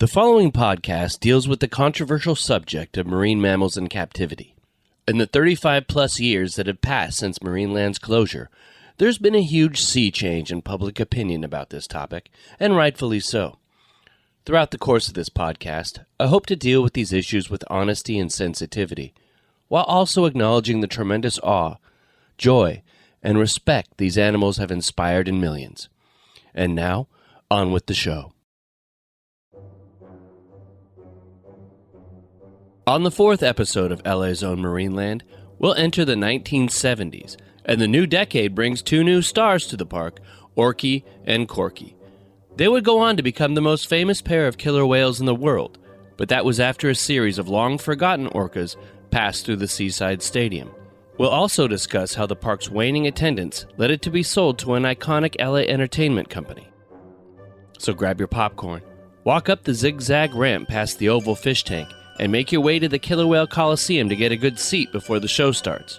The following podcast deals with the controversial subject of marine mammals in captivity. In the 35-plus years that have passed since Marineland's closure, there's been a huge sea change in public opinion about this topic, and rightfully so. Throughout the course of this podcast, I hope to deal with these issues with honesty and sensitivity, while also acknowledging the tremendous awe, joy, and respect these animals have inspired in millions. And now, on with the show. On the fourth episode of LA's Own Marineland, we'll enter the 1970s, and the new decade brings two new stars to the park, Orky and Corky. They would go on to become the most famous pair of killer whales in the world, but that was after a series of long-forgotten orcas passed through the Seaside Stadium. We'll also discuss how the park's waning attendance led it to be sold to an iconic LA entertainment company. So grab your popcorn, walk up the zigzag ramp past the oval fish tank, and make your way to the Killer Whale Coliseum to get a good seat before the show starts.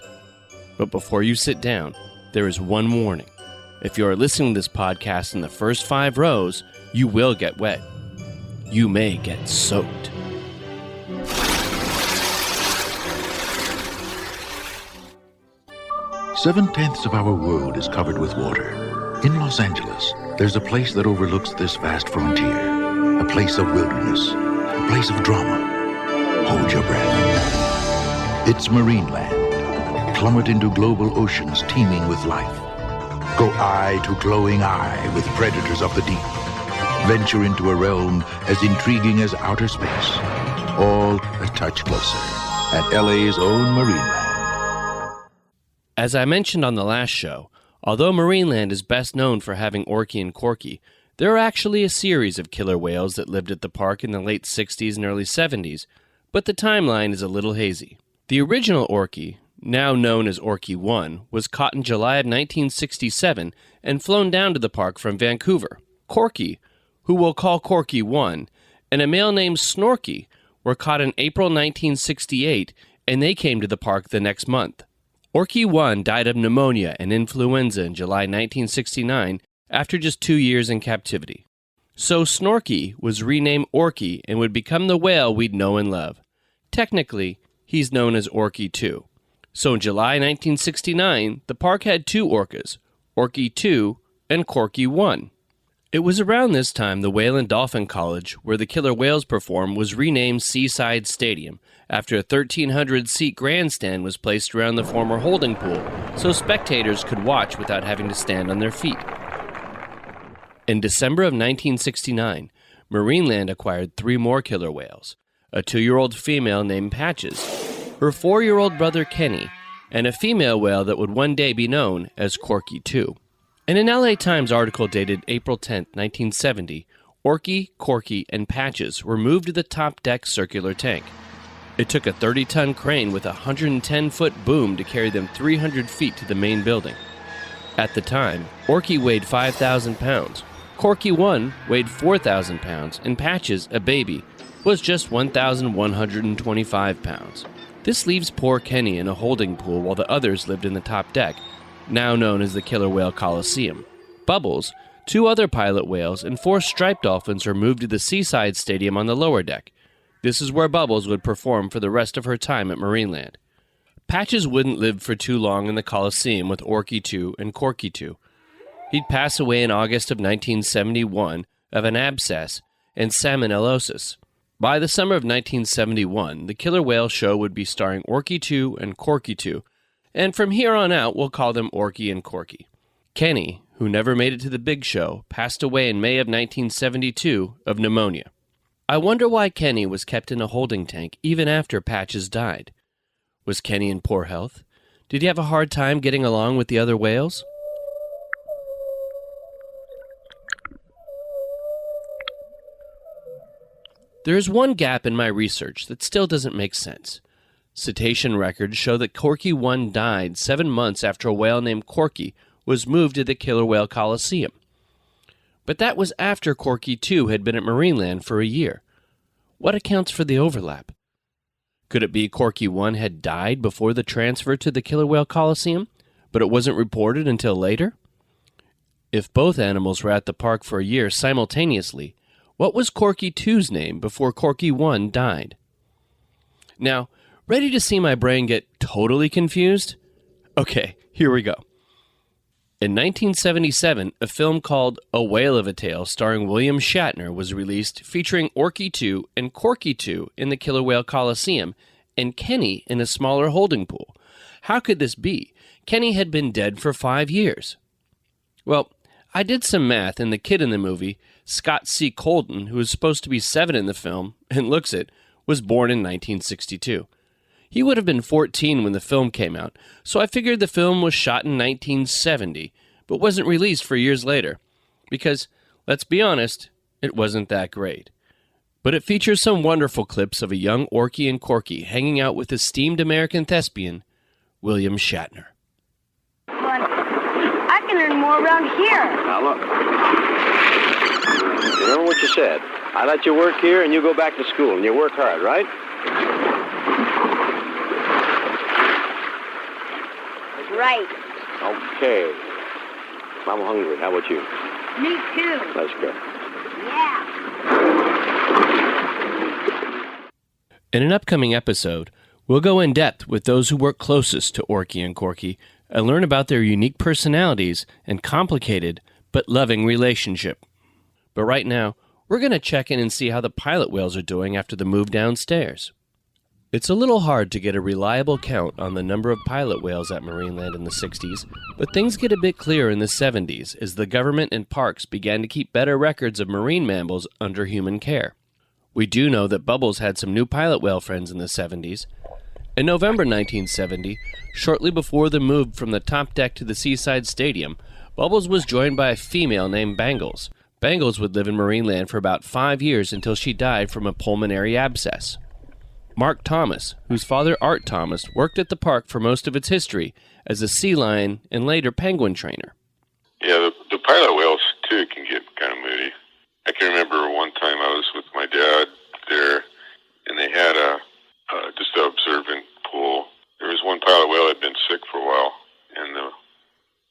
But before you sit down, there is one warning. If you are listening to this podcast in the first 5 rows, you will get wet. You may get soaked. Seven-tenths of our world is covered with water. In Los Angeles, there's a place that overlooks this vast frontier. A place of wilderness. A place of drama. Hold your breath. It's Marineland. Plummet into global oceans teeming with life. Go eye to glowing eye with predators of the deep. Venture into a realm as intriguing as outer space. All a touch closer at LA's Own Marineland. As I mentioned on the last show, although Marineland is best known for having Orky and Corky, there are actually a series of killer whales that lived at the park in the late 60s and early 70s, but the timeline is a little hazy. The original Orky, now known as Orky 1, was caught in July of 1967 and flown down to the park from Vancouver. Corky, who we'll call Corky 1, and a male named Snorky were caught in April 1968, and they came to the park the next month. Orky 1 died of pneumonia and influenza in July 1969 after just 2 years in captivity. So Snorky was renamed Orky and would become the whale we'd know and love. Technically, he's known as Orky 2. So in July 1969, the park had 2 orcas, Orky 2 and Corky 1. It was around this time the Whale and Dolphin College, where the killer whales perform, was renamed Seaside Stadium, after a 1,300-seat grandstand was placed around the former holding pool, so spectators could watch without having to stand on their feet. In December of 1969, Marineland acquired 3 more killer whales, a 2-year-old female named Patches, her 4-year-old brother Kenny, and a female whale that would one day be known as Corky 2. In an LA Times article dated April 10, 1970, Orky, Corky, and Patches were moved to the top deck circular tank. It took a 30-ton crane with a 110-foot boom to carry them 300 feet to the main building. At the time, Orky weighed 5,000 pounds, Corky 1 weighed 4,000 pounds, and Patches, a baby, was just 1,125 pounds. This leaves poor Kenny in a holding pool while the others lived in the top deck, now known as the Killer Whale Coliseum. Bubbles, 2 other pilot whales, and 4 striped dolphins were moved to the Seaside Stadium on the lower deck. This is where Bubbles would perform for the rest of her time at Marineland. Patches wouldn't live for too long in the Coliseum with Orky 2 and Corky 2. He'd pass away in August of 1971 of an abscess and salmonellosis. By the summer of 1971, the Killer Whale show would be starring Orky 2 and Corky 2, and from here on out we'll call them Orky and Corky. Kenny, who never made it to the big show, passed away in May of 1972 of pneumonia. I wonder why Kenny was kept in a holding tank even after Patches died. Was Kenny in poor health? Did he have a hard time getting along with the other whales? There is one gap in my research that still doesn't make sense. Cetacean records show that Corky 1 died 7 months after a whale named Corky was moved to the Killer Whale Coliseum. But that was after Corky 2 had been at Marineland for a year. What accounts for the overlap? Could it be Corky 1 had died before the transfer to the Killer Whale Coliseum, but it wasn't reported until later? If both animals were at the park for a year simultaneously, What was Corky 2's name before Corky 1 died? Now, ready to see my brain get totally confused? Okay, here we go. In 1977, a film called A Whale of a Tale starring William Shatner was released, featuring Orky 2 and Corky 2 in the Killer Whale Coliseum and Kenny in a smaller holding pool. How could this be? Kenny had been dead for 5 years. Well, I did some math, and the kid in the movie, Scott C. Colden, who was supposed to be 7 in the film, and looks it, was born in 1962. He would have been 14 when the film came out, so I figured the film was shot in 1970, but wasn't released for years later. Because, let's be honest, it wasn't that great. But it features some wonderful clips of a young Orky and Corky hanging out with esteemed American thespian, William Shatner. I can earn more around here. Now look, remember what you said. I let you work here and you go back to school and you work hard, right? Right. Okay. I'm hungry. How about you? Me too. Let's go. Yeah. In an upcoming episode, we'll go in depth with those who work closest to Orky and Corky and learn about their unique personalities and complicated but loving relationship. But right now, we're going to check in and see how the pilot whales are doing after the move downstairs. It's a little hard to get a reliable count on the number of pilot whales at Marineland in the 60s, but things get a bit clearer in the 70s as the government and parks began to keep better records of marine mammals under human care. We do know that Bubbles had some new pilot whale friends in the 70s. In November 1970, shortly before the move from the top deck to the Seaside Stadium, Bubbles was joined by a female named Bangles. Bangles would live in Marineland for about 5 years until she died from a pulmonary abscess. Mark Thomas, whose father Art Thomas worked at the park for most of its history as a sea lion and later penguin trainer. Yeah, the pilot whales, too, can get kind of moody. I can remember one time I was with my dad there, and they had just an observing pool. There was one pilot whale that had been sick for a while, and the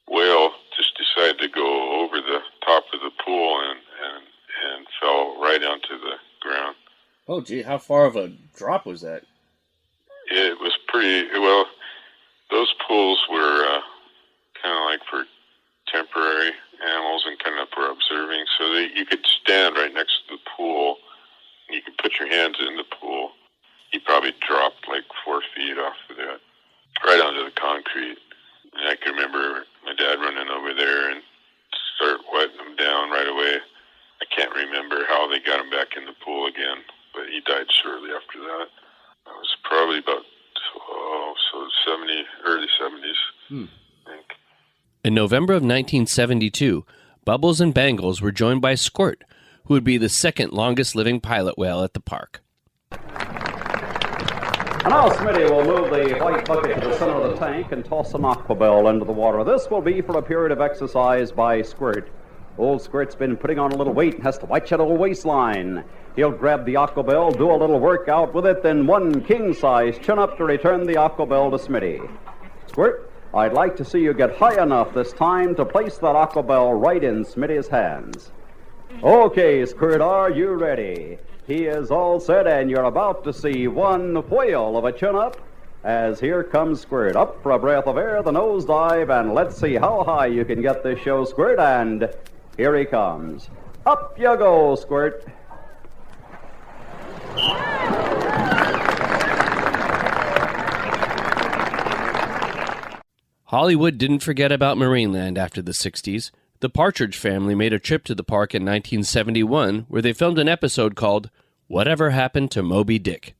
whale just decided to go over the top of the pool and fell right onto the ground. Oh, gee, how far of a drop was that? It was pretty, well, those pools were kind of like for temporary animals and kind of for observing, so you could stand right next to the pool, and you could put your hands in the pool. He probably dropped like 4 feet off of that, right onto the concrete. And I can remember my dad running over there and start wetting him down right away. I can't remember how they got him back in the pool again, but he died shortly after that. That was probably about, early 70s, I think. In November of 1972, Bubbles and Bangles were joined by Squirt, who would be the second longest living pilot whale at the park. And now Smitty will move the white bucket to the center of the tank and toss an aquabell into the water. This will be for a period of exercise by Squirt. Old Squirt's been putting on a little weight and has to watch that old waistline. He'll grab the aquabell, do a little workout with it, then one king-size chin-up to return the aquabell to Smitty. Squirt, I'd like to see you get high enough this time to place that aquabell right in Smitty's hands. Okay, Squirt, are you ready? He is all set, and you're about to see one whale of a chin-up as here comes Squirt. Up for a breath of air, the nosedive, and let's see how high you can get this show, Squirt, and here he comes. Up you go, Squirt. Hollywood didn't forget about Marineland after the 60s. The Partridge Family made a trip to the park in 1971 where they filmed an episode called Whatever Happened to Moby Dick.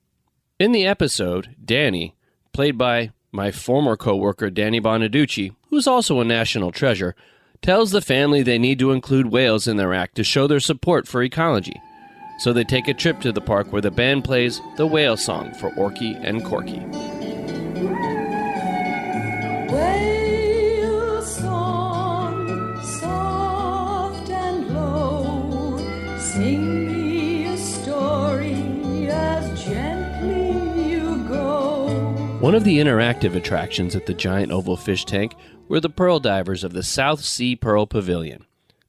In the episode, Danny, played by my former co-worker Danny Bonaducci, who's also a national treasure, tells the family they need to include whales in their act to show their support for ecology. So they take a trip to the park where the band plays the whale song for Orky and Corky. Whale song, soft and low, sing me a story as gently you go. One of the interactive attractions at the giant oval fish tank were the pearl divers of the South Sea Pearl Pavilion.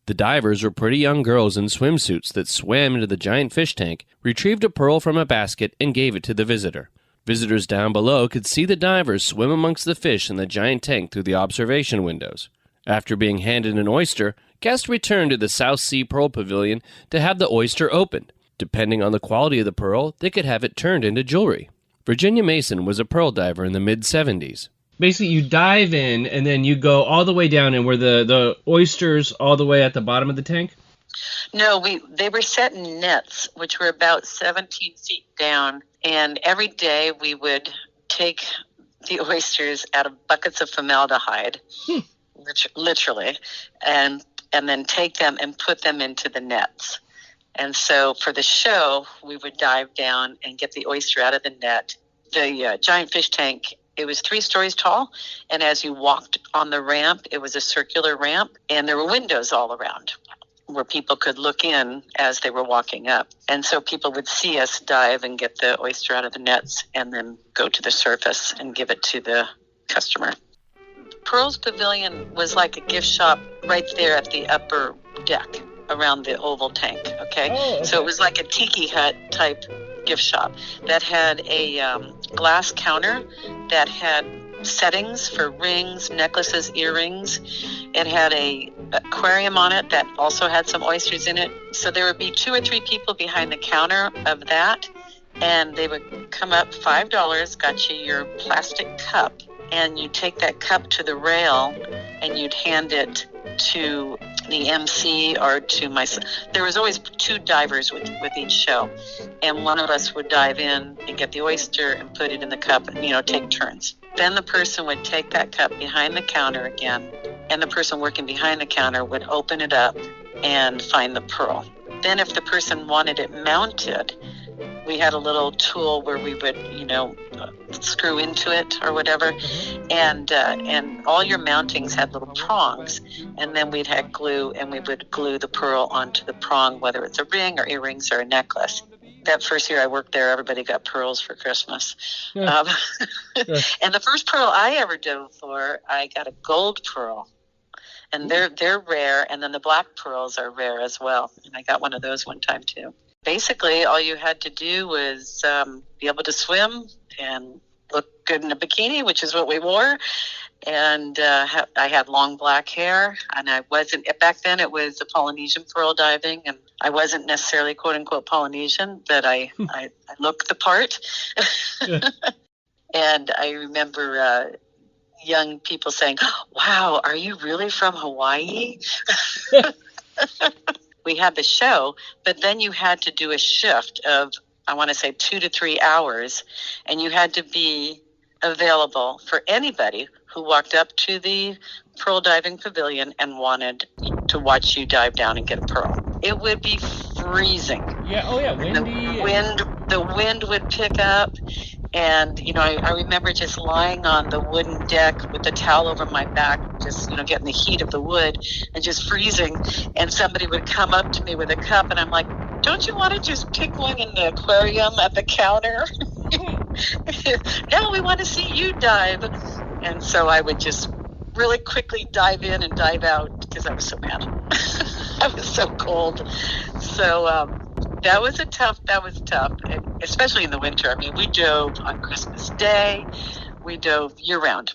The divers were pretty young girls in swimsuits that swam into the giant fish tank, retrieved a pearl from a basket, and gave it to the visitor. Visitors down below could see the divers swim amongst the fish in the giant tank through the observation windows. After being handed an oyster, guests returned to the South Sea Pearl Pavilion to have the oyster opened. Depending on the quality of the pearl, they could have it turned into jewelry. Virginia Mason was a pearl diver in the mid-70s. Basically, you dive in, and then you go all the way down, and were the oysters all the way at the bottom of the tank? No, they were set in nets, which were about 17 feet down, and every day we would take the oysters out of buckets of formaldehyde, literally, and then take them and put them into the nets. And so for the show, we would dive down and get the oyster out of the net. The giant fish tank, it was 3 stories tall, and as you walked on the ramp, it was a circular ramp, and there were windows all around where people could look in as they were walking up. And so people would see us dive and get the oyster out of the nets and then go to the surface and give it to the customer. Pearl's Pavilion was like a gift shop right there at the upper deck around the oval tank, okay? Oh, okay. So it was like a tiki hut type gift shop that had a glass counter that had settings for rings, necklaces, earrings. It had a aquarium on it that also had some oysters in it. So there would be 2 or 3 people behind the counter of that, and they would come up, $5, got you your plastic cup, and you take that cup to the rail and you'd hand it to the MC or to myself. There was always 2 divers with each show, and one of us would dive in and get the oyster and put it in the cup and, take turns. Then the person would take that cup behind the counter again, and the person working behind the counter would open it up and find the pearl. Then if the person wanted it mounted, we had a little tool where we would, screw into it or whatever, and all your mountings had little prongs, and then we'd have glue, and we would glue the pearl onto the prong, whether it's a ring or earrings or a necklace. That first year I worked there, everybody got pearls for Christmas. Yeah. And the first pearl I ever dove for, I got a gold pearl. And they're rare, and then the black pearls are rare as well. And I got one of those one time too. Basically, all you had to do was be able to swim and look good in a bikini, which is what we wore. And I had long black hair, and I wasn't, back then it was a Polynesian pearl diving, and I wasn't necessarily quote unquote Polynesian, but I looked the part. And I remember young people saying, "Wow, are you really from Hawaii?" We had the show, but then you had to do a shift of, I want to say 2 to 3 hours, and you had to be available for anybody who walked up to the pearl diving pavilion and wanted to watch you dive down and get a pearl. It would be freezing. Yeah, oh yeah, windy. The wind would pick up, and I remember just lying on the wooden deck with the towel over my back, just getting the heat of the wood and just freezing, and somebody would come up to me with a cup, and I'm like, "Don't you want to just pick one in the aquarium at the counter?" "No, we want to see you dive." And so I would just really quickly dive in and dive out because I was so mad. I was so cold. So that was tough, especially in the winter. I mean, we dove on Christmas Day. We dove year-round.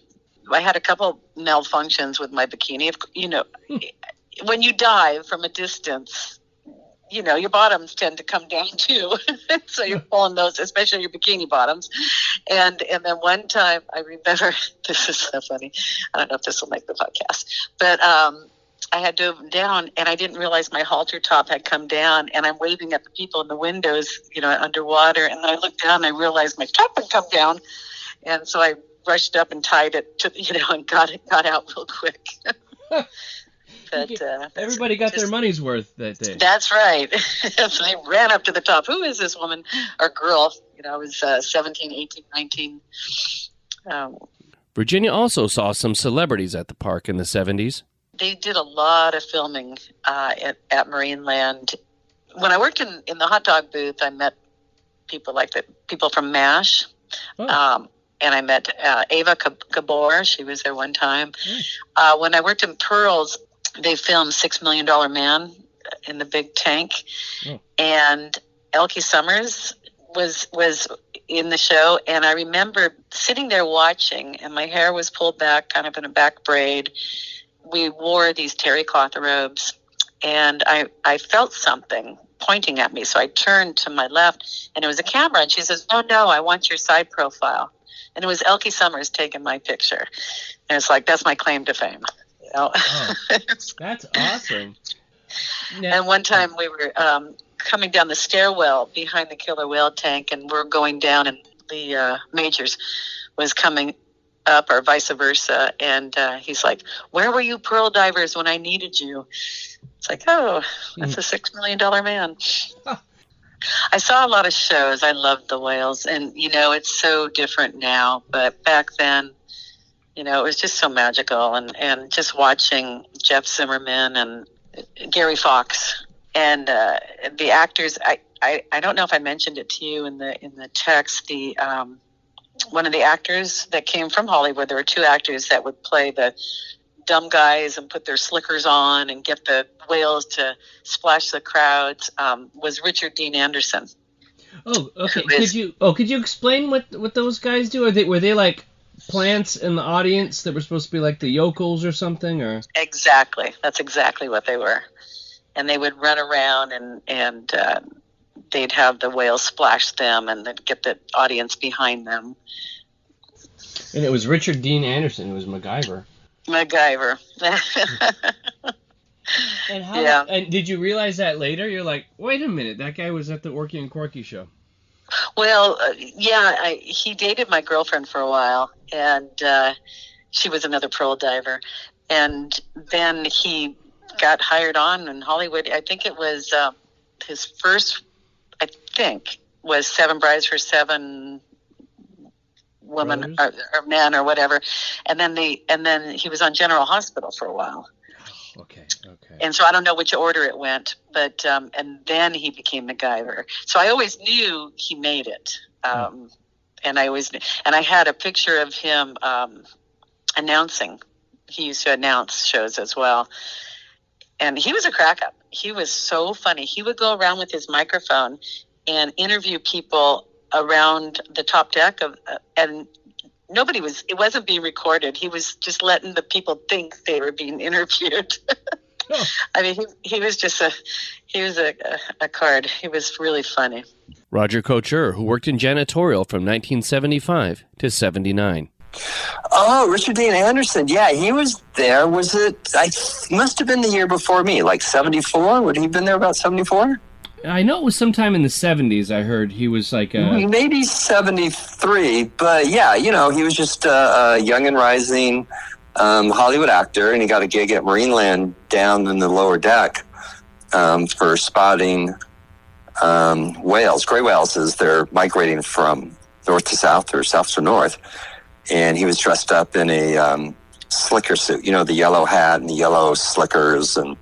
I had a couple malfunctions with my bikini. When you dive from a distance, your bottoms tend to come down too. So you're pulling those, especially your bikini bottoms. And then one time I remember, this is so funny. I don't know if this will make the podcast, but I had dove down and I didn't realize my halter top had come down, and I'm waving at the people in the windows, underwater. And I looked down and I realized my top had come down. And so I rushed up and tied it to, and got out real quick. But everybody got their money's worth that day. That's right. So they ran up to the top. Who is this woman or girl? I was 17, 18, 19. Virginia also saw some celebrities at the park in the 70s. They did a lot of filming at Marineland. When I worked in the hot dog booth, I met people like people from MASH. Oh. And I met Ava Gabor. She was there one time. When I worked in Pearls, they filmed $6 Million Man in the big tank. Oh. And Elkie Summers was in the show, and I remember sitting there watching, and my hair was pulled back, kind of in a back braid. We wore these terry cloth robes, and I felt something pointing at me, so I turned to my left, and it was a camera, and she says, "Oh no, I want your side profile." And it was Elkie Summers taking my picture, and it's like, that's my claim to fame. You know? Oh, that's awesome. Now, and one time we were coming down the stairwell behind the killer whale tank, and we're going down, and the Majors was coming up, or vice versa, and he's like, "Where were you pearl divers when I needed you?" It's like, oh, that's a $6 Million Man. I saw a lot of shows. I loved the whales, and it's so different now, but back then, it was just so magical, and just watching Jeff Zimmerman and Gary Fox and the actors. I don't know if I mentioned it to you in the text. The one of the actors that came from Hollywood. There were two actors that would play the dumb guys and put their slickers on and get the whales to splash the crowds. Was Richard Dean Anderson. Oh, okay. Could you explain what those guys do? Were they like plants in the audience that were supposed to be like the yokels or something, or? Exactly. That's exactly what they were. And they would run around and they'd have the whales splash them, and they'd get the audience behind them. And it was Richard Dean Anderson who was MacGyver. And how? Yeah. And did you realize that later? You're like, wait a minute, that guy was at the Orky and Corky show. Well, he dated my girlfriend for a while, and she was another pearl diver. And then he got hired on in Hollywood. I think it was his first, was 7 Brides for 7 women or men or whatever. And then he was on General Hospital for a while. Okay. And so I don't know which order it went, but and then he became MacGyver. So I always knew he made it, and I had a picture of him announcing. He used to announce shows as well, and he was a crack up. He was so funny. He would go around with his microphone and interview people around the top deck and it wasn't being recorded. He was just letting the people think they were being interviewed. Oh. I mean, he was a card. He was really funny. Roger Couture, who worked in janitorial from 1975 to 79. Oh, Richard Dean Anderson. Yeah, he was there. Was it? Must have been the year before me, like 74. Would he have been there about 74? I know it was sometime in the 70s. I heard he was like maybe 73, but yeah, he was just a young and rising Hollywood actor, and he got a gig at Marineland down in the lower deck for spotting whales, gray whales, as they're migrating from north to south or south to north. And he was dressed up in a slicker suit, the yellow hat and the yellow slickers and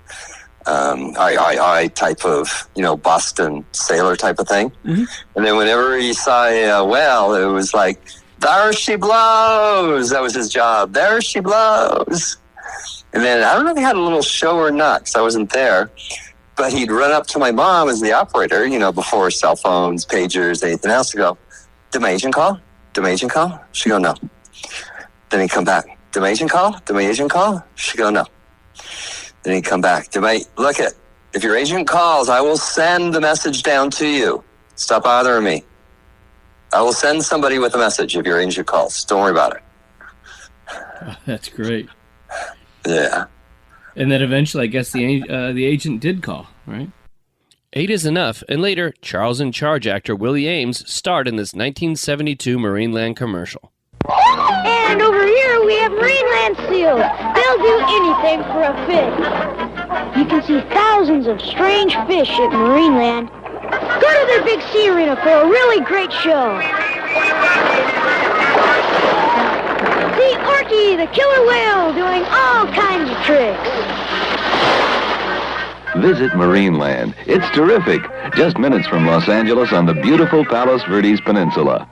type of, Boston sailor type of thing. Mm-hmm. And then whenever he saw a whale, it was like, there she blows. That was his job. There she blows. And then I don't know if he had a little show or not, because I wasn't there, but he'd run up to my mom as the operator, before cell phones, pagers, anything else, to go, did my agent call? Did my agent call? She'd go, no. Then he'd come back. Did my agent call? Did my agent call? She'd go, no. Then he'd come back. Look it. If your agent calls, I will send the message down to you. Stop bothering me. I will send somebody with a message if your agent calls. Don't worry about it. Oh, that's great. Yeah. And then eventually, I guess the agent did call, right? 8 is enough, and later, Charles in Charge actor Willie Ames starred in this 1972 Marineland commercial. And over here we have Marineland seals. They'll do anything for a fish. You can see thousands of strange fish at Marineland. Go to their big sea arena for a really great show. See Orky, the killer whale, doing all kinds of tricks. Visit Marineland. It's terrific. Just minutes from Los Angeles on the beautiful Palos Verdes Peninsula.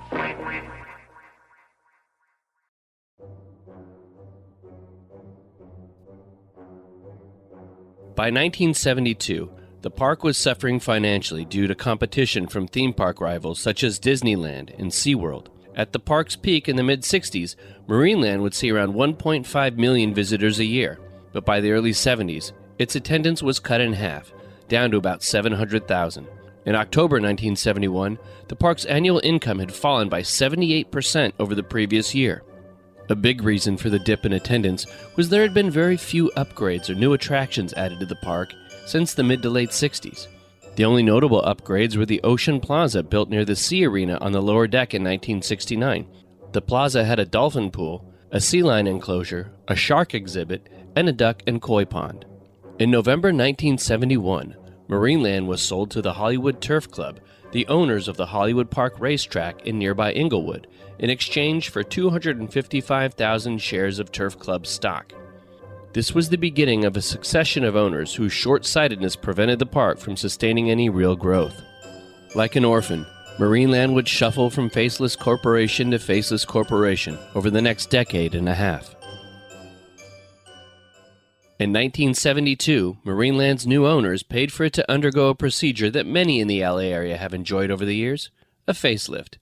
By 1972, the park was suffering financially due to competition from theme park rivals such as Disneyland and SeaWorld. At the park's peak in the mid-60s, Marineland would see around 1.5 million visitors a year, but by the early 70s, its attendance was cut in half, down to about 700,000. In October 1971, the park's annual income had fallen by 78% over the previous year. A big reason for the dip in attendance was there had been very few upgrades or new attractions added to the park since the mid to late 60s. The only notable upgrades were the Ocean Plaza built near the Sea Arena on the lower deck in 1969. The plaza had a dolphin pool, a sea lion enclosure, a shark exhibit, and a duck and koi pond. In November 1971, Marineland was sold to the Hollywood Turf Club, the owners of the Hollywood Park racetrack in nearby Inglewood, in exchange for 255,000 shares of Turf Club stock. This was the beginning of a succession of owners whose short-sightedness prevented the park from sustaining any real growth. Like an orphan, Marineland would shuffle from faceless corporation to faceless corporation over the next decade and a half. In 1972, Marineland's new owners paid for it to undergo a procedure that many in the LA area have enjoyed over the years, a facelift.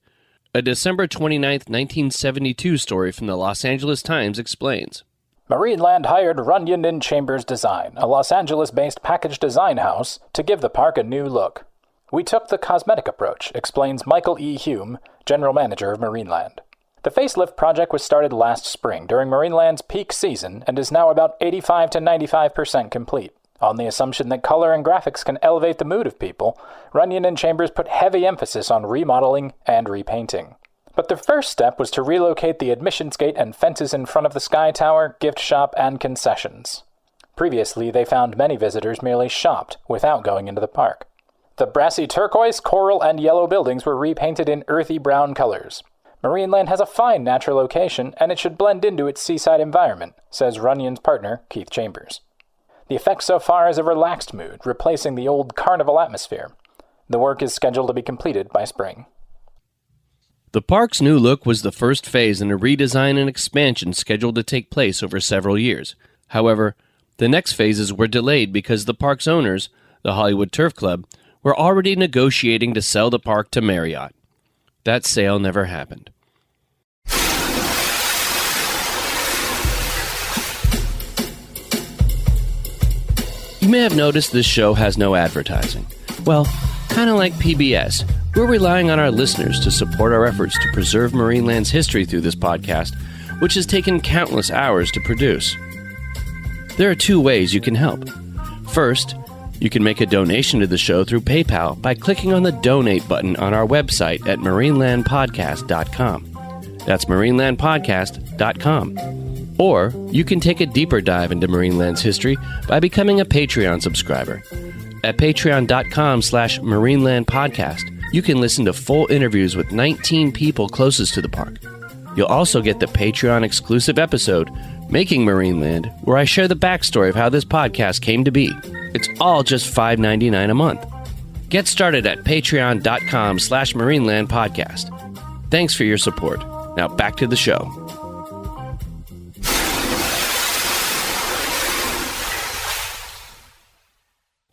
A December 29, 1972 story from the Los Angeles Times explains. Marineland hired Runyon and Chambers Design, a Los Angeles-based package design house, to give the park a new look. We took the cosmetic approach, explains Michael E. Hume, general manager of Marineland. The facelift project was started last spring during Marineland's peak season and is now about 85 to 95% complete. On the assumption that color and graphics can elevate the mood of people, Runyon and Chambers put heavy emphasis on remodeling and repainting. But the first step was to relocate the admissions gate and fences in front of the Sky Tower, gift shop, and concessions. Previously, they found many visitors merely shopped without going into the park. The brassy turquoise, coral, and yellow buildings were repainted in earthy brown colors. Marineland has a fine natural location, and it should blend into its seaside environment, says Runyon's partner, Keith Chambers. The effect so far is a relaxed mood, replacing the old carnival atmosphere. The work is scheduled to be completed by spring. The park's new look was the first phase in a redesign and expansion scheduled to take place over several years. However, the next phases were delayed because the park's owners, the Hollywood Turf Club, were already negotiating to sell the park to Marriott. That sale never happened. You may have noticed this show has no advertising. Well, kind of like PBS, we're relying on our listeners to support our efforts to preserve Marineland's history through this podcast, which has taken countless hours to produce. There are two ways you can help. First, you can make a donation to the show through PayPal by clicking on the donate button on our website at marinelandpodcast.com. That's marinelandpodcast.com. Or you can take a deeper dive into Marineland's history by becoming a Patreon subscriber. At patreon.com/marinelandpodcast, you can listen to full interviews with 19 people closest to the park. You'll also get the Patreon exclusive episode, Making Marineland, where I share the backstory of how this podcast came to be. It's all just $5.99 a month. Get started at patreon.com/marinelandpodcast. Thanks for your support. Now back to the show.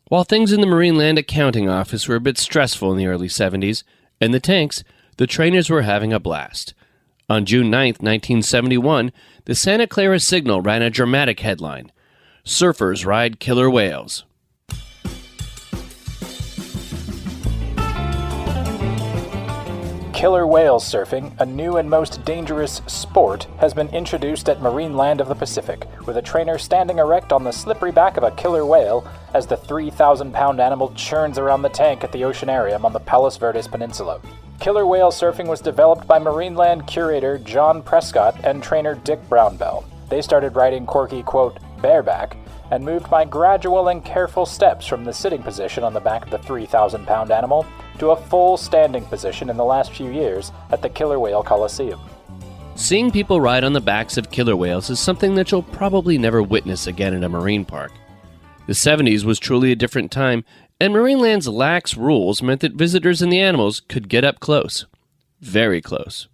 While things in the Marineland accounting office were a bit stressful in the early 70s, in the tanks, the trainers were having a blast. On June 9, 1971, the Santa Clara Signal ran a dramatic headline, "Surfers Ride Killer Whales." Killer whale surfing, a new and most dangerous sport, has been introduced at Marineland of the Pacific, with a trainer standing erect on the slippery back of a killer whale as the 3,000-pound animal churns around the tank at the Oceanarium on the Palos Verdes Peninsula. Killer whale surfing was developed by Marineland curator John Prescott and trainer Dick Brownbell. They started riding Corky, quote, bareback, and moved by gradual and careful steps from the sitting position on the back of the 3,000-pound animal to a full standing position in the last few years at the Killer Whale Coliseum. Seeing people ride on the backs of killer whales is something that you'll probably never witness again in a marine park. The 70s was truly a different time, and Marineland's lax rules meant that visitors and the animals could get up close. Very close.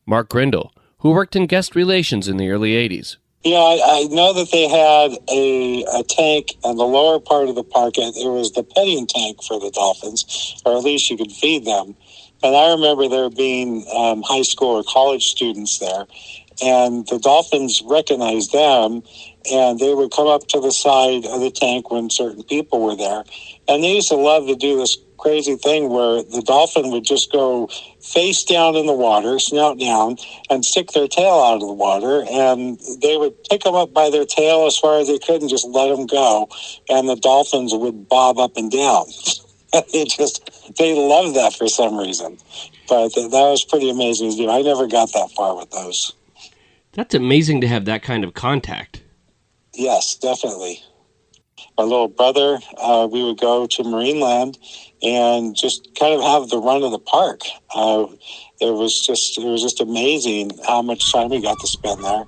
Mark Grindle, who worked in guest relations in the early 80s, Yeah, I know that they had a tank in the lower part of the park. It was the petting tank for the dolphins, or at least you could feed them. And I remember there being high school or college students there, and the dolphins recognized them, and they would come up to the side of the tank when certain people were there. And they used to love to do this crazy thing where the dolphin would just go face down in the water, snout down, and stick their tail out of the water, and they would pick them up by their tail as far as they could and just let them go, and the dolphins would bob up and down. They loved that for some reason. But that was pretty amazing to do. I never got that far with those. That's amazing to have that kind of contact. Yes, definitely. My little brother, we would go to Marineland and just kind of have the run of the park. It was just amazing how much time we got to spend there.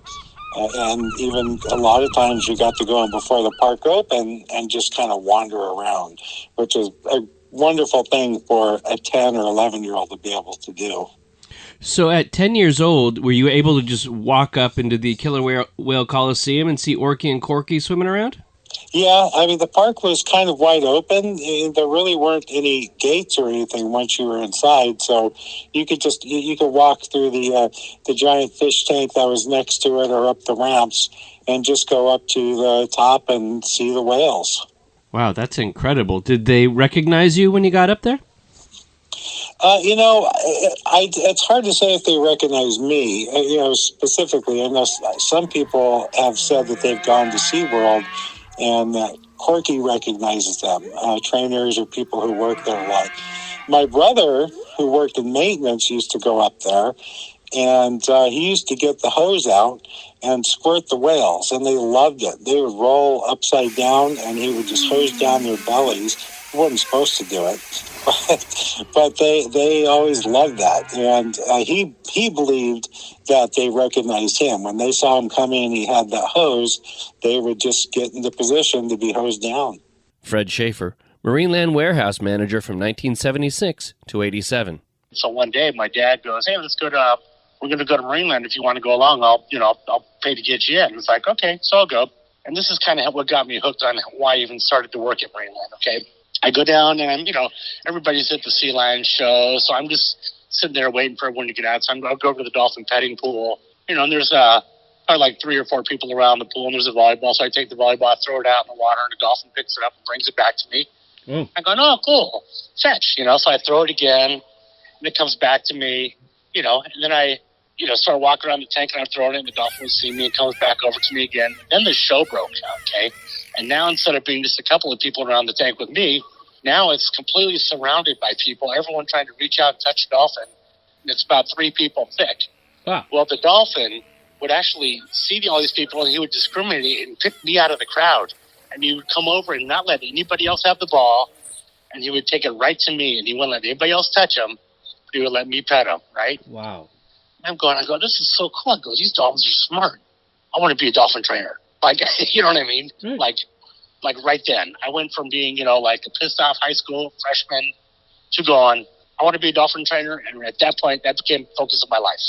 And even a lot of times you got to go in before the park opened and just kind of wander around, which is a wonderful thing for a 10 or 11-year-old to be able to do. So at 10 years old, were you able to just walk up into the Killer Whale Coliseum and see Orky and Corky swimming around? Yeah, I mean, the park was kind of wide open. There really weren't any gates or anything once you were inside, so you could just you could walk through the giant fish tank that was next to it or up the ramps and just go up to the top and see the whales. Wow, that's incredible. Did they recognize you when you got up there? It's hard to say if they recognize me, specifically. I know some people have said that they've gone to SeaWorld and that Corky recognizes them, trainers or people who work there a lot. My brother, who worked in maintenance, used to go up there, and he used to get the hose out and squirt the whales, and they loved it. They would roll upside down, and he would just hose down their bellies. He wasn't supposed to do it, but they always loved that. And he believed that they recognized him. When they saw him come in, he had that hose, they would just get into position to be hosed down. Fred Schaefer, Marineland warehouse manager from 1976 to 87. So one day my dad goes, "Hey, we're going to go to Marineland. If you want to go along, I'll pay to get you in." It's like, okay, so I'll go. And this is kind of what got me hooked on why I even started to work at Marineland, okay? I go down and everybody's at the Sea Lion show, so I'm just sitting there waiting for everyone to get out. So I'll go over to the dolphin petting pool, and there's probably like 3 or 4 people around the pool, and there's a volleyball. So I take the volleyball, throw it out in the water, and the dolphin picks it up and brings it back to me. I go, "Oh, cool, fetch," so I throw it again, and it comes back to me, and then I start walking around the tank, and I'm throwing it, and the dolphin will see me, and comes back over to me again. Then the show broke out, okay? And now instead of being just a couple of people around the tank with me, now it's completely surrounded by people, everyone trying to reach out and touch the dolphin, and it's about 3 people thick. Wow. Well, the dolphin would actually see all these people, and he would discriminate and pick me out of the crowd. And he would come over and not let anybody else have the ball, and he would take it right to me, and he wouldn't let anybody else touch him, but he would let me pet him, right? Wow. I go, "This is so cool." I go, "These dolphins are smart. I want to be a dolphin trainer." Like, you know what I mean? Right. Like right then, I went from being, like a pissed off high school freshman to going, I want to be a dolphin trainer. And at that point, that became the focus of my life.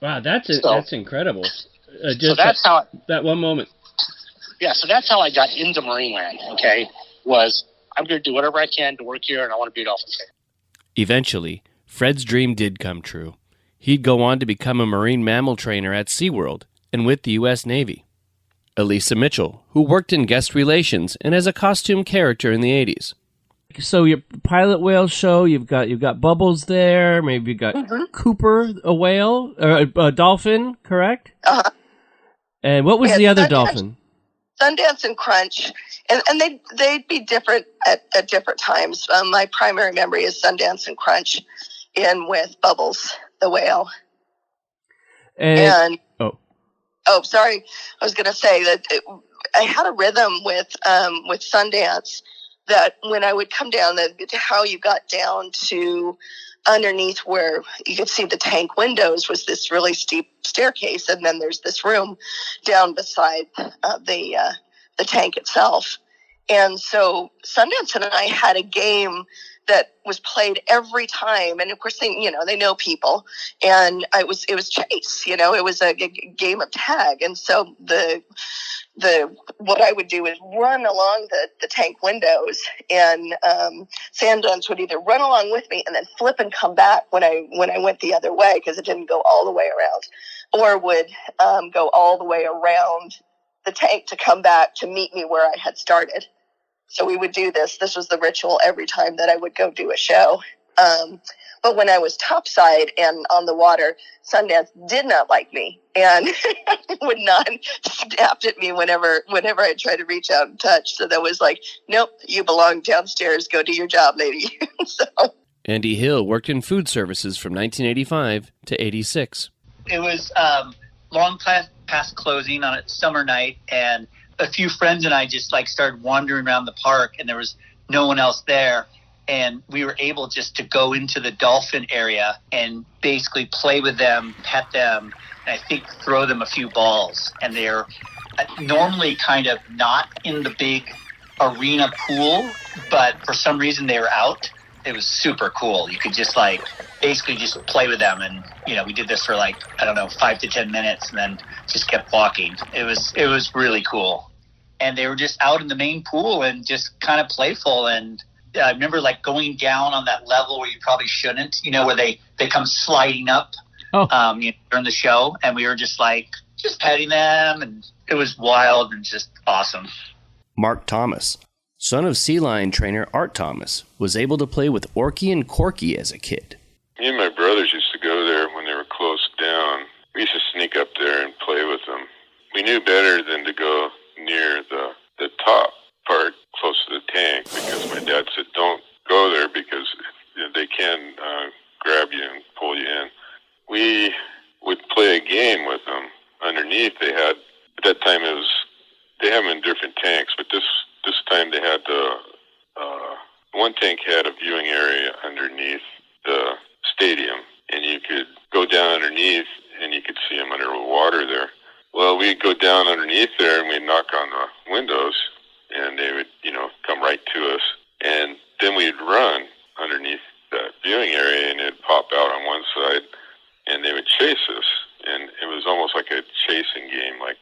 Wow, that's incredible. So that's how that one moment. Yeah, so that's how I got into Marineland, okay, was I'm going to do whatever I can to work here, and I want to be a dolphin trainer. Eventually, Fred's dream did come true. He'd go on to become a marine mammal trainer at SeaWorld and with the U.S. Navy. Elisa Mitchell, who worked in guest relations and as a costume character in the 80s. So your pilot whale show, you've got Bubbles there, maybe you've got Cooper, a whale, or a dolphin, correct? Uh-huh. And what was the other dolphin? Sundance and Crunch, and they'd be different at different times. My primary memory is Sundance and Crunch, in with Bubbles, the whale. Oh, sorry. I was going to say that I had a rhythm with Sundance that when I would come down, how you got down to underneath where you could see the tank windows was this really steep staircase, and then there's this room down beside the tank itself. And so Sundance and I had a game that was played every time. And of course, they know people, and it was chase. It was a game of tag, and so what I would do is run along the tank windows, and sand duns would either run along with me and then flip and come back when I went the other way, because it didn't go all the way around, or would go all the way around the tank to come back to meet me where I had started. So we would do this. This was the ritual every time that I would go do a show. But when I was topside and on the water, Sundance did not like me and would not snap at me whenever I tried to reach out and touch. So that was like, nope, you belong downstairs. Go do your job, lady. So Andy Hill worked in food services from 1985 to 86. It was long past closing on a summer night, and a few friends and I just started wandering around the park, and there was no one else there. And we were able just to go into the dolphin area and basically play with them, pet them, and I think throw them a few balls. And they're normally kind of not in the big arena pool, but for some reason they were out. It was super cool. You could just basically just play with them. And, we did this for 5 to 10 minutes and then just kept walking. It was really cool. And they were just out in the main pool and just kind of playful. And I remember going down on that level where you probably shouldn't, where they come sliding up during the show. And we were just petting them, and it was wild and just awesome. Mark Thomas, son of sea lion trainer Art Thomas, was able to play with Orky and Corky as a kid. Me and my brothers used to go there when they were close down. We used to sneak up there and play with them. We knew better than to go near the top part close to the tank, because my dad said don't go there because they can grab you and pull you in. We would play a game with them underneath. They had, at that time they have them in different tanks, but this time they had one tank had a viewing area underneath the stadium, and you could go down underneath and you could see them under the water there. Well, we'd go down underneath there and we'd knock on the windows, and they would, come right to us. And then we'd run underneath that viewing area, and it'd pop out on one side, and they would chase us. And it was almost like a chasing game, like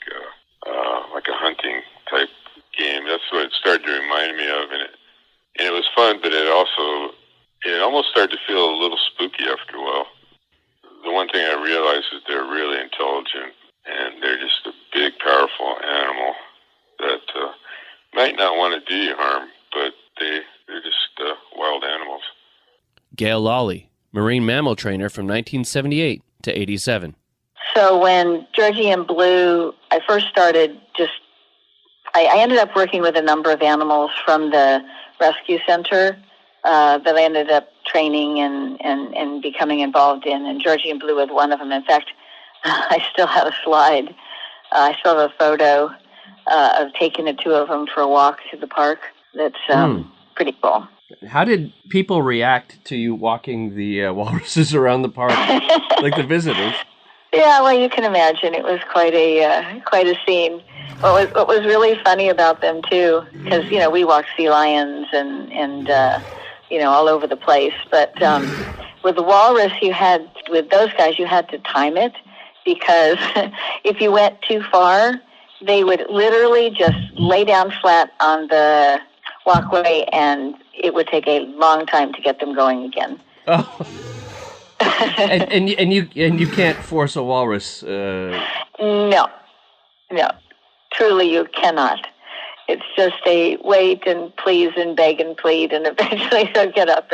a hunting type game. That's what it started to remind me of. And it was fun, but it almost started to feel a little spooky after a while. The one thing I realized is they're really intelligent, and they're just a big, powerful animal that might not want to do you harm, but they're just wild animals. Gail Lawley, marine mammal trainer from 1978 to 87. So when Georgie and Blue, I first started I ended up working with a number of animals from the rescue center that I ended up training and becoming involved in, and Georgie and Blue was one of them. In fact, I still have a slide. I still have a photo of taking the two of them for a walk through the park. That's pretty cool. How did people react to you walking the walruses around the park, like the visitors? Yeah, well, you can imagine it was quite a scene. What was really funny about them too, because we walked sea lions and all over the place. But with the walrus, with those guys, you had to time it, because if you went too far, they would literally just lay down flat on the walkway, and it would take a long time to get them going again. Oh. and you can't force a walrus. No, truly you cannot. It's just a wait and please and beg and plead, and eventually they'll get up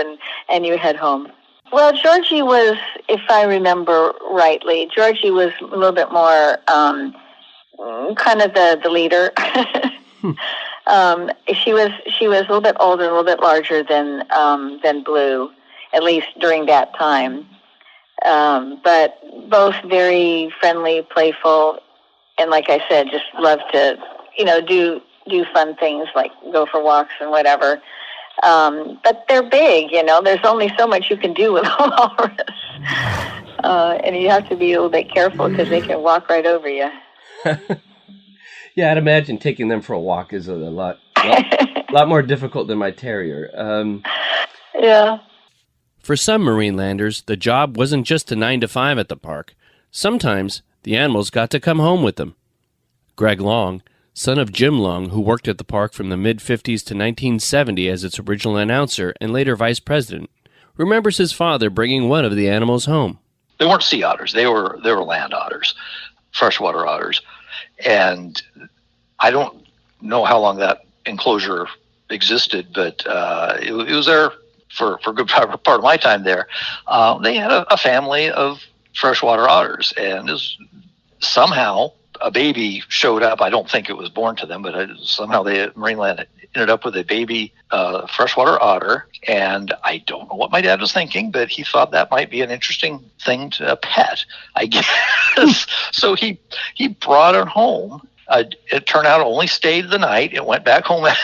and you head home. Well, Georgie was, if I remember rightly, Georgie was a little bit more kind of the leader. She was a little bit older, a little bit larger than Blue, at least during that time. But both very friendly, playful, and like I said, just love to, do fun things like go for walks and whatever. But they're big, there's only so much you can do with a walrus. And you have to be a little bit careful because they can walk right over you. Yeah, I'd imagine taking them for a walk is a lot more difficult than my terrier. Yeah. For some Marinelanders, the job wasn't just a 9 to 5 at the park. Sometimes the animals got to come home with them. Greg Long, son of Jim Long, who worked at the park from the mid-50s to 1970 as its original announcer and later vice president, remembers his father bringing one of the animals home. They weren't sea otters. They were land otters, freshwater otters. And I don't know how long that enclosure existed, but it was there for a good part of my time there. They had a family of freshwater otters, and somehow a baby showed up. I don't think it was born to them, but somehow Marineland ended up with a baby freshwater otter, and I don't know what my dad was thinking, but he thought that might be an interesting thing to pet, I guess. So he brought it home. It turned out it only stayed the night. It went back home the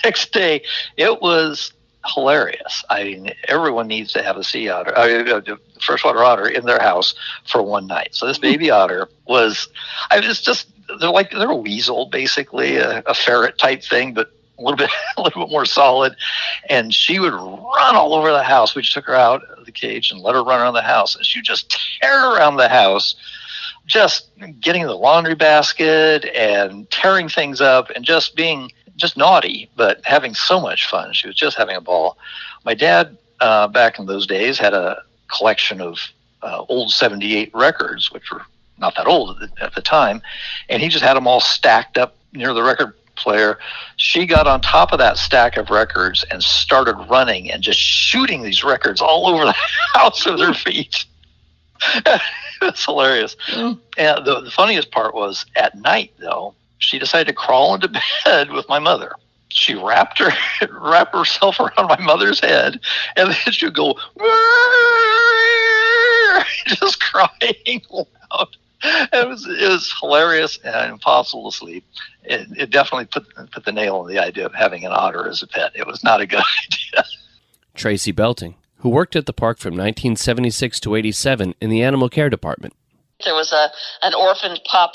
next day. It was hilarious. I mean, everyone needs to have a sea otter, a freshwater otter in their house for one night. So this baby otter they're a weasel, basically, a ferret type thing, but a little bit more solid. And she would run all over the house. We just took her out of the cage and let her run around the house, and she would just tear around the house, just getting in the laundry basket and tearing things up and just being just naughty, but having so much fun. She was just having a ball. My dad, back in those days, had a collection of old 78 records, which were not that old at the time, and he just had them all stacked up near the record player. She got on top of that stack of records and started running and just shooting these records all over the house with her feet. It's hilarious. And the funniest part was at night, though, she decided to crawl into bed with my mother. She wrapped herself around my mother's head, and then she would go, just crying loud. It was hilarious and impossible to sleep. It definitely put the nail on the idea of having an otter as a pet. It was not a good idea. Tracy Belting, who worked at the park from 1976 to 87 in the animal care department. There was an orphaned pup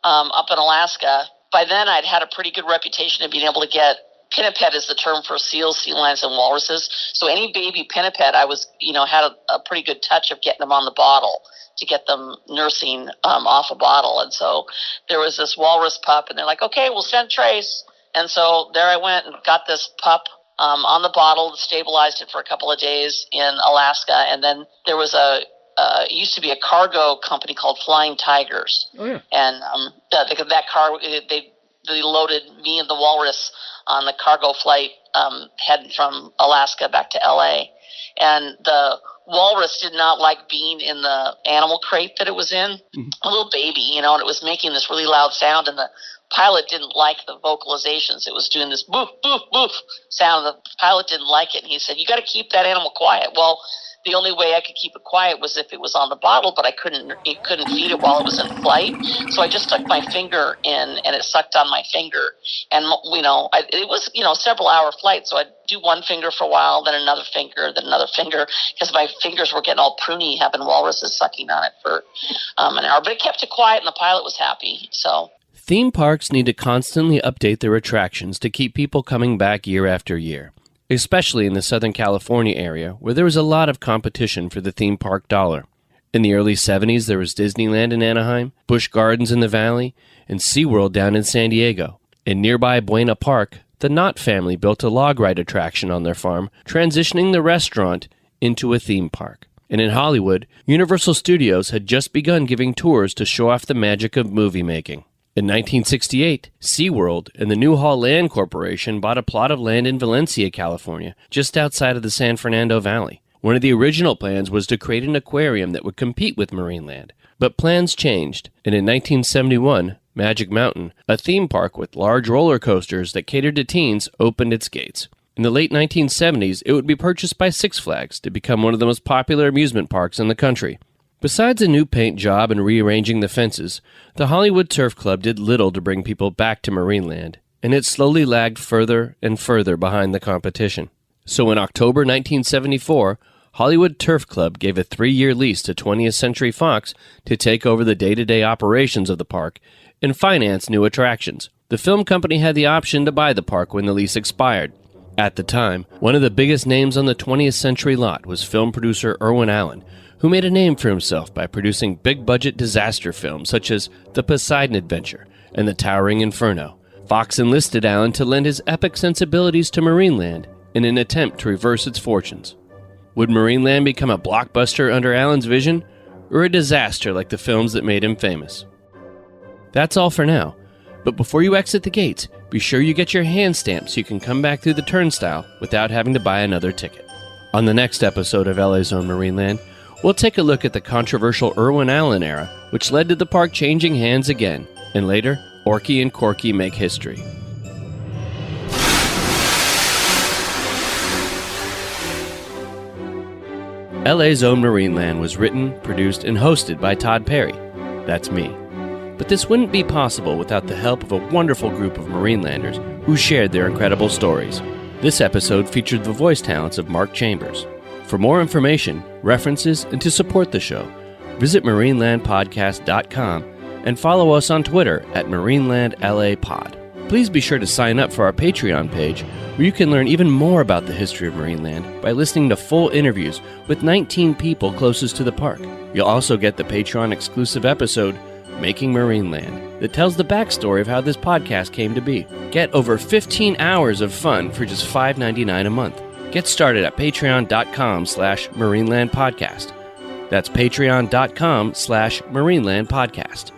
up in Alaska. By then, I'd had a pretty good reputation of being able to get pinniped is the term for seals, sea lions, and walruses. So any baby pinniped, I was, had a pretty good touch of getting them on the bottle to get them nursing off a bottle. And so there was this walrus pup, and they're like, okay, we'll send Trace. And so there I went and got this pup on the bottle, stabilized it for a couple of days in Alaska. And then there was it used to be a cargo company called Flying Tigers. Oh, yeah. And that car, they loaded me and the walrus on the cargo flight heading from Alaska back to L.A. And the walrus did not like being in the animal crate that it was in. Mm-hmm. A little baby, and it was making this really loud sound, and the pilot didn't like the vocalizations. It was doing this boof, boof, boof sound. The pilot didn't like it, and he said, you got to keep that animal quiet. Well, the only way I could keep it quiet was if it was on the bottle, but it couldn't feed it while it was in flight. So I just stuck my finger in, and it sucked on my finger. And, it was, several hour flight. So I'd do one finger for a while, then another finger, because my fingers were getting all pruny, having walruses sucking on it for an hour. But it kept it quiet, and the pilot was happy. So theme parks need to constantly update their attractions to keep people coming back year after year, especially in the Southern California area, where there was a lot of competition for the theme park dollar. In the early 70s, there was Disneyland in Anaheim, Busch Gardens in the Valley, and SeaWorld down in San Diego. In nearby Buena Park, the Knott family built a log ride attraction on their farm, transitioning the restaurant into a theme park. And in Hollywood, Universal Studios had just begun giving tours to show off the magic of movie making. In 1968, SeaWorld and the Newhall Land Corporation bought a plot of land in Valencia, California, just outside of the San Fernando Valley. One of the original plans was to create an aquarium that would compete with Marineland. But plans changed, and in 1971, Magic Mountain, a theme park with large roller coasters that catered to teens, opened its gates. In the late 1970s, it would be purchased by Six Flags to become one of the most popular amusement parks in the country. Besides a new paint job and rearranging the fences, the Hollywood Turf Club did little to bring people back to Marineland, and it slowly lagged further and further behind the competition. So in October 1974, Hollywood Turf Club gave a 3-year lease to 20th Century Fox to take over the day-to-day operations of the park and finance new attractions. The film company had the option to buy the park when the lease expired. At the time, one of the biggest names on the 20th century lot was film producer Irwin Allen, who made a name for himself by producing big-budget disaster films such as The Poseidon Adventure and The Towering Inferno. Fox enlisted Allen to lend his epic sensibilities to Marineland in an attempt to reverse its fortunes. Would Marineland become a blockbuster under Allen's vision, or a disaster like the films that made him famous? That's all for now, but before you exit the gates, be sure you get your hand stamped so you can come back through the turnstile without having to buy another ticket. On the next episode of LA's Own Marineland, we'll take a look at the controversial Irwin Allen era, which led to the park changing hands again, and later, Orky and Corky make history. LA's Own Marineland was written, produced, and hosted by Todd Perry. That's me. But this wouldn't be possible without the help of a wonderful group of Marinelanders who shared their incredible stories. This episode featured the voice talents of Mark Chambers. For more information, references, and to support the show, visit marinelandpodcast.com and follow us on Twitter at MarinelandLAPod. Please be sure to sign up for our Patreon page, where you can learn even more about the history of Marineland by listening to full interviews with 19 people closest to the park. You'll also get the Patreon exclusive episode, Making Marineland, that tells the backstory of how this podcast came to be. Get over 15 hours of fun for just $5.99 a month. Get started at patreon.com/MarinelandPodcast. That's patreon.com/MarinelandPodcast.